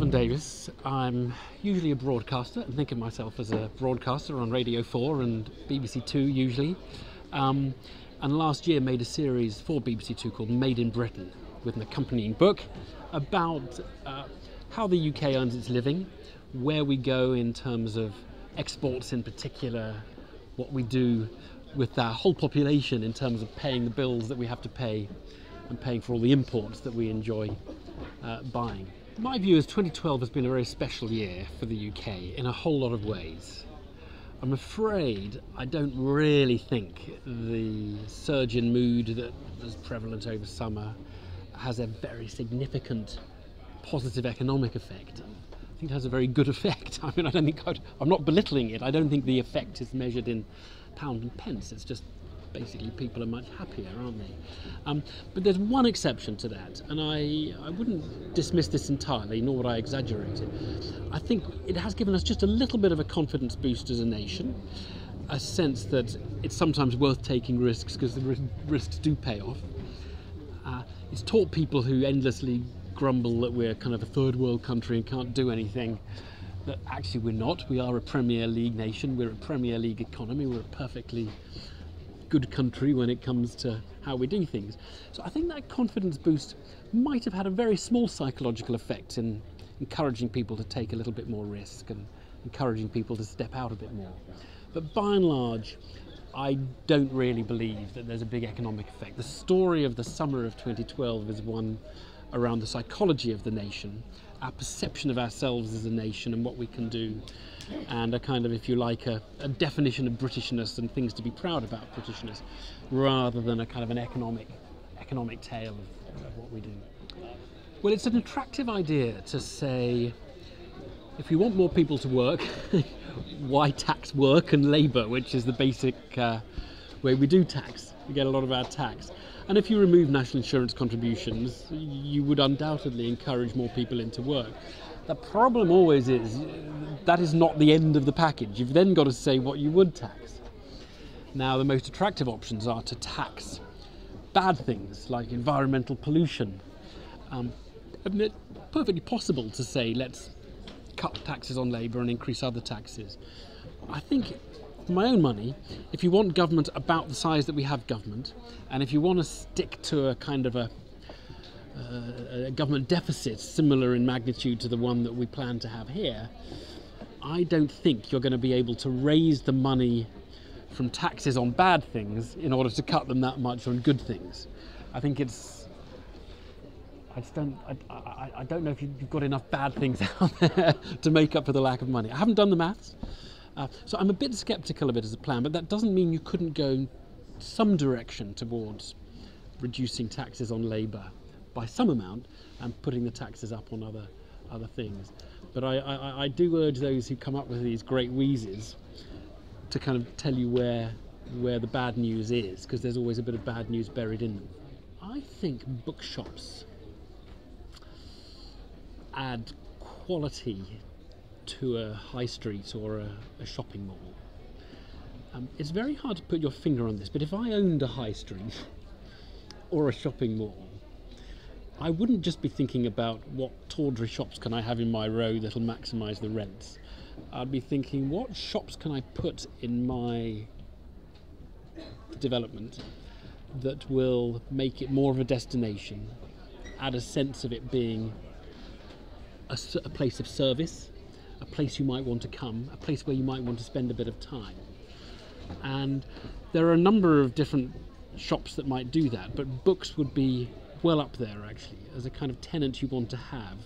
Alan Davis. I'm usually a broadcaster and think of myself as a broadcaster on Radio 4 and BBC 2 usually. And last year made a series for BBC 2 called Made in Britain with an accompanying book about how the UK earns its living, where we go in terms of exports in particular, what we do with our whole population in terms of paying the bills that we have to pay and paying for all the imports that we enjoy buying. My view is 2012 has been a very special year for the UK in a whole lot of ways. I'm afraid I don't really think the surge in mood that was prevalent over summer has a very significant positive economic effect. I think it has a very good effect. I mean, I'm not belittling it. I don't think the effect is measured in pound and pence. It's just basically people are much happier, aren't they? But there's one exception to that, and I wouldn't dismiss this entirely, nor would I exaggerate it. I think it has given us just a little bit of a confidence boost as a nation, a sense that it's sometimes worth taking risks because the risks do pay off. It's taught people who endlessly grumble that we're kind of a third world country and can't do anything, that actually we're not. We are a Premier League nation, we're a Premier League economy, we're a perfectly good country when it comes to how we do things. So I think that confidence boost might have had a very small psychological effect in encouraging people to take a little bit more risk and encouraging people to step out a bit more. But by and large, I don't really believe that there's a big economic effect. The story of the summer of 2012 is one around the psychology of the nation, our perception of ourselves as a nation and what we can do, and a kind of, if you like, a definition of Britishness and things to be proud about Britishness, rather than a kind of an economic tale of what we do. Well, it's an attractive idea to say, if we want more people to work, why tax work and labour, which is the basic way we do tax. We get a lot of our tax. And if you remove national insurance contributions, you would undoubtedly encourage more people into work. The problem always is that is not the end of the package. You've then got to say what you would tax. Now, the most attractive options are to tax bad things like environmental pollution. And it's perfectly possible to say, let's cut taxes on labour and increase other taxes. I think, for my own money, if you want government about the size that we have government, and if you want to stick to a kind of a government deficit similar in magnitude to the one that we plan to have here, I don't think you're going to be able to raise the money from taxes on bad things in order to cut them that much on good things. I think I don't know if you've got enough bad things out there to make up for the lack of money. I haven't done the maths, so I'm a bit sceptical of it as a plan, but that doesn't mean you couldn't go some direction towards reducing taxes on labour by some amount and putting the taxes up on other things. But I do urge those who come up with these great wheezes to kind of tell you where the bad news is, because there's always a bit of bad news buried in them. I think bookshops add quality to a high street or a shopping mall. It's very hard to put your finger on this, but if I owned a high street or a shopping mall, I wouldn't just be thinking about what tawdry shops can I have in my row that'll maximise the rents. I'd be thinking, what shops can I put in my development that will make it more of a destination, add a sense of it being a place of service, a place you might want to come, a place where you might want to spend a bit of time. And there are a number of different shops that might do that, but books would be well up there actually as a kind of tenant you want to have,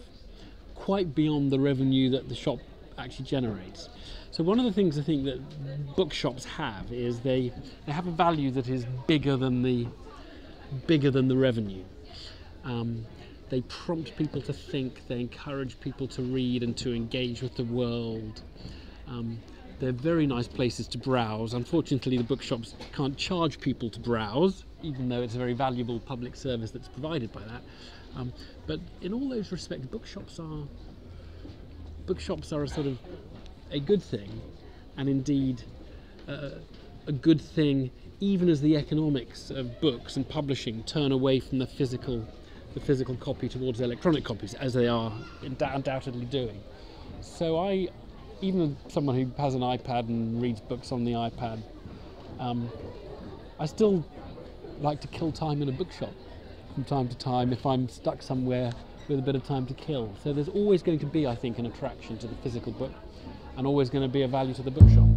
quite beyond the revenue that the shop actually generates. So one of the things I think that bookshops have is they have a value that is bigger than the revenue. They prompt people to think, they encourage people to read and to engage with the world. They're very nice places to browse. Unfortunately, the bookshops can't charge people to browse, even though it's a very valuable public service that's provided by that. But in all those respects, bookshops are a sort of a good thing, and indeed a good thing even as the economics of books and publishing turn away from the physical the physical copy towards electronic copies, as they are undoubtedly doing. So even someone who has an iPad and reads books on the iPad, I still like to kill time in a bookshop from time to time if I'm stuck somewhere with a bit of time to kill. So there's always going to be, I think, an attraction to the physical book, and always going to be a value to the bookshop.